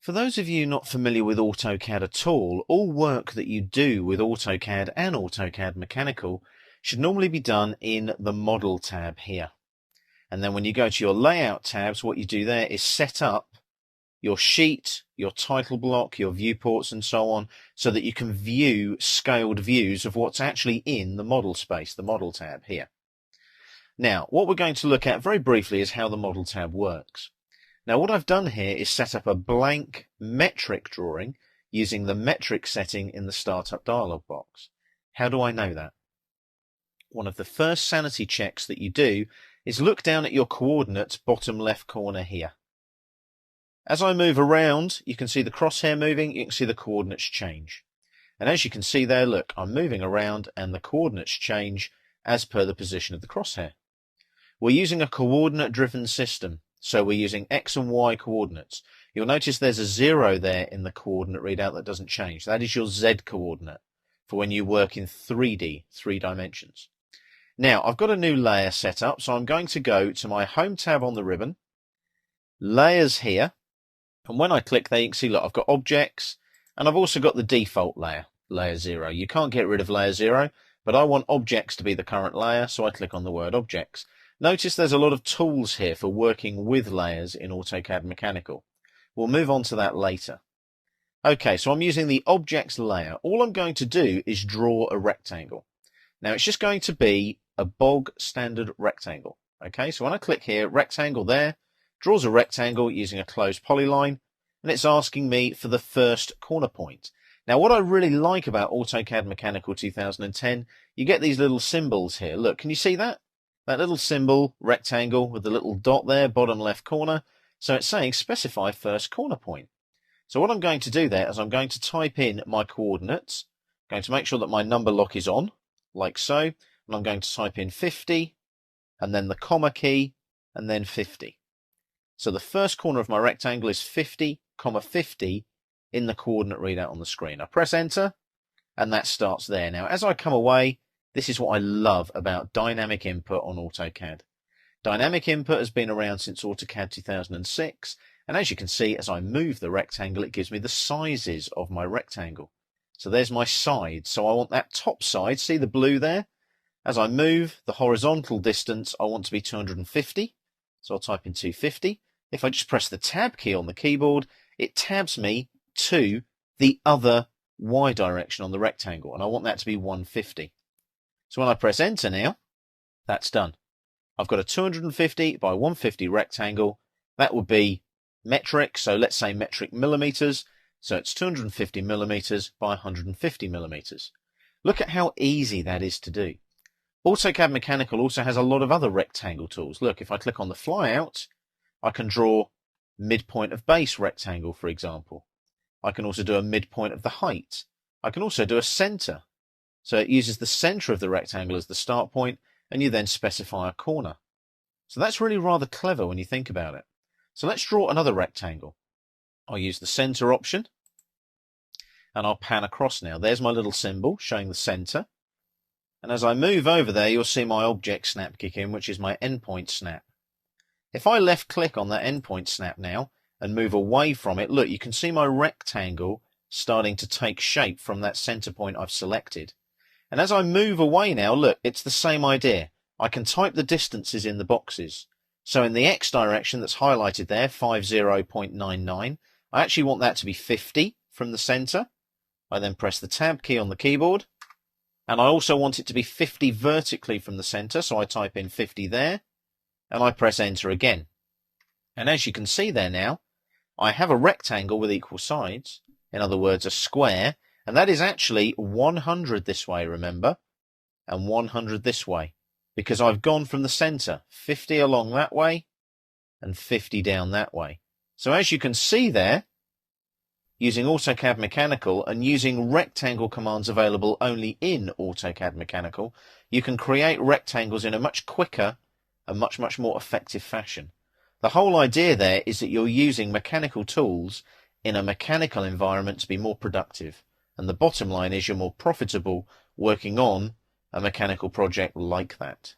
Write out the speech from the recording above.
For those of you not familiar with Autocad at all work that you do with Autocad and Autocad Mechanical should normally be done in the Model tab here. And then when you go to your Layout tabs, what you do there is set up your sheet, your title block, your viewports and so on, so that you can view scaled views of what's actually in the model space, the Model tab here. Now, what we're going to look at very briefly is how the Model tab works. Now, what I've done here is set up a blank metric drawing using the metric setting in the Startup dialog box. How do I know that? One of the first sanity checks that you do is look down at your coordinates bottom left corner here. As I move around, you can see the crosshair moving, you can see the coordinates change. And as you can see there, look, I'm moving around and the coordinates change as per the position of the crosshair. We're using a coordinate-driven system, so we're using X and Y coordinates. You'll notice there's a 0 there in the coordinate readout that doesn't change. That is your Z coordinate for when you work in 3D, 3 dimensions. Now, I've got a new layer set up, so I'm going to go to my Home tab on the ribbon, Layers here, and when I click there, you can see, look, I've got Objects, and I've also got the default layer, Layer 0. You can't get rid of Layer 0, but I want Objects to be the current layer, so I click on the word Objects. Notice there's a lot of tools here for working with layers in Autocad Mechanical. We'll move on to that later. Okay, so I'm using the Objects layer. All I'm going to do is draw a rectangle. Now, it's just going to be a bog standard rectangle. Okay, so when I click here, rectangle there, draws a rectangle using a closed polyline, and it's asking me for the first corner point. Now, what I really like about Autocad Mechanical 2010, you get these little symbols here. Look, can you see that? That little symbol, rectangle, with the little dot there, bottom left corner. So it's saying specify first corner point. So what I'm going to do there is I'm going to type in my coordinates. I'm going to make sure that my number lock is on, like so. And I'm going to type in 50, and then the comma key, and then 50. So the first corner of my rectangle is 50, 50 in the coordinate readout on the screen. I press enter, and that starts there. Now, as I come away, this is what I love about dynamic input on Autocad. Dynamic input has been around since Autocad 2006, and as you can see, as I move the rectangle, it gives me the sizes of my rectangle. So there's my side. So I want that top side, see the blue there? As I move the horizontal distance, I want to be 250. So I'll type in 250. If I just press the tab key on the keyboard, it tabs me to the other Y direction on the rectangle, and I want that to be 150. So when I press enter now, that's done. I've got a 250 by 150 rectangle. That would be metric, so let's say metric millimeters. So it's 250 millimeters by 150 millimeters. Look at how easy that is to do. Autocad Mechanical also has a lot of other rectangle tools. Look, if I click on the flyout, I can draw midpoint of base rectangle, for example. I can also do a midpoint of the height. I can also do a center. So it uses the center of the rectangle as the start point, and you then specify a corner. So that's really rather clever when you think about it. So let's draw another rectangle. I'll use the center option, and I'll pan across now. There's my little symbol showing the center. And as I move over there, you'll see my object snap kick in, which is my endpoint snap. If I left click on that endpoint snap now and move away from it, look, you can see my rectangle starting to take shape from that center point I've selected. And as I move away now, look, it's the same idea. I can type the distances in the boxes. So in the X direction that's highlighted there, 50.99, I actually want that to be 50 from the center. I then press the tab key on the keyboard. And I also want it to be 50 vertically from the center, so I type in 50 there. And I press enter again. And as you can see there now, I have a rectangle with equal sides. In other words, a square. And that is actually 100 this way, remember, and 100 this way, because I've gone from the center, 50 along that way and 50 down that way. So as you can see there, using Autocad Mechanical and using rectangle commands available only in Autocad Mechanical, you can create rectangles in a much quicker and much more effective fashion. The whole idea there is that you're using mechanical tools in a mechanical environment to be more productive. And the bottom line is you're more profitable working on a mechanical project like that.